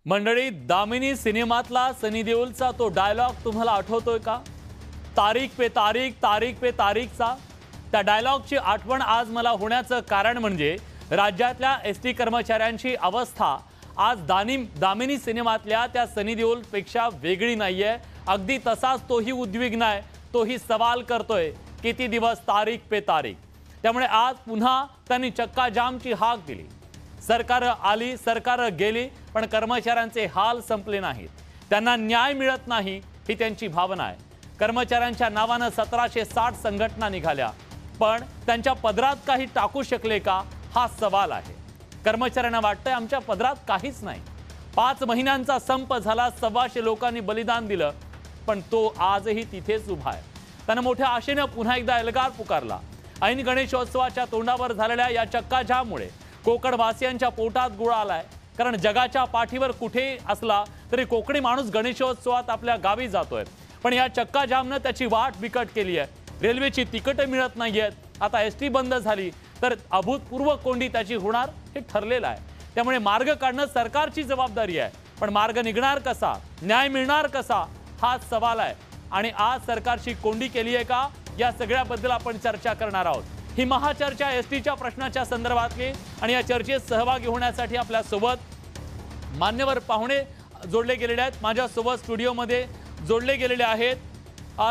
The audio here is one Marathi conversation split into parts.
मंडळी, दामिनी सिनेमातला सनी देओलचा तो डायलॉग तुम्हाला आठवतोय का? तारीख पे तारीख, तारीख पे तारीखचा त्या डायलॉगची आठवण आज मला होण्याचं कारण म्हणजे राज्यातल्या एसटी कर्मचाऱ्यांची अवस्था आज दामिनी सिनेमातल्या त्या सनी देओलपेक्षा वेगळी नाहीये। अगदी तसाच तोही उद्विग्न आहे, तोही सवाल करतोय किती दिवस तारीख पे तारीख। त्यामुळे आज पुन्हा त्यांनी चक्का जामची हाक दिली। सरकार आली, सरकार गेली, पण कर्मचाऱ्यांचे हाल संपले नाहीत। त्यांना न्याय मिळत नाही ही त्यांची भावना आहे। कर्मचाऱ्यांच्या नावाने 1760 संघटना निघाल्या, पण त्यांच्या पदरात काही टाकू शकले का हा सवाल आहे। कर्मचाऱ्यांना वाटतंय आमच्या पदरात काहीच नाही। 5 महिन्यांचा संप झाला, 125 लोकांनी बलिदान दिलं, पण तो आजही तिथेच उभा आहे। त्याने मोठ्या आशेने पुन्हा एकदा एल्गार पुकारला। ऐन गणेशोत्सवाच्या तोंडावर झालेल्या या चक्का जाममुळे कोकणवासियांच्या पोटात गुळ आलाय। कारण जगाच्या पाठीवर कुठे असला तरी कोकणी माणूस गणेशोत्सवात आपल्या गावी जातोय, पण या चक्का जामने त्याची वाट बिकट केली आहे। रेल्वेची तिकीट मिळत नाहीयेत, आता एसटी बंद झाली तर अभूतपूर्व कोंडी त्याची होणार हे ठरलेलं आहे। त्यामुळे मार्ग काढणं सरकारची जबाबदारी आहे, पण मार्ग निघणार कसा, न्याय मिळणार कसा हा सवाल आहे। आणि आज सरकारची कोंडी केली आहे का, या सगळ्याबद्दल आपण चर्चा करणार आहोत। ही महाचर्चा एसटीच्या प्रश्नाच्या संदर्भातली, आणि या चर्चेत सहभागी होण्यासाठी आपल्या सोबत मान्यवर पाहुणे जोडले गेलेले आहेत। माझ्या सोबत स्टुडिओमध्ये जोडले गेलेले आहेत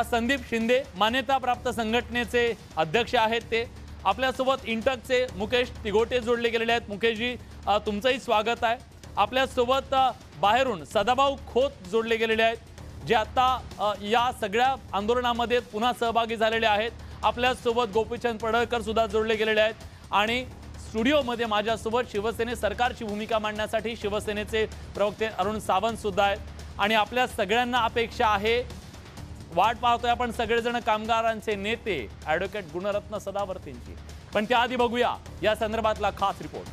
संदीप शिंदे, मान्यताप्राप्त संघटनेचे अध्यक्ष आहेत ते। आपल्या सोबत इंटकचे मुकेश तिगोटे जोडले गेलेले आहेत। मुकेशजी, तुमचंही स्वागत आहे। आपल्या सोबत बाहेरून सदाभाऊ खोत जोडले गेलेले आहेत, जे आता या सगळ्या आंदोलनामध्ये पुन्हा सहभागी झालेले आहेत। आपल्या सोबत गोपीचंद पडळकर सुद्धा जोडले गेलेले आहेत, आणि स्टुडिओमध्ये माझ्यासोबत शिवसेने सरकारची भूमिका मांडण्यासाठी शिवसेनेचे प्रवक्ते अरुण सावंत सुद्धा आहेत। आणि आपल्या सगळ्यांना अपेक्षा आहे, वाट पाहतोय आपण सगळेजण कामगारांचे नेते ॲडव्होकेट गुणरत्न सदावर्तींची, पण त्याआधी बघूया या संदर्भातला खास रिपोर्ट।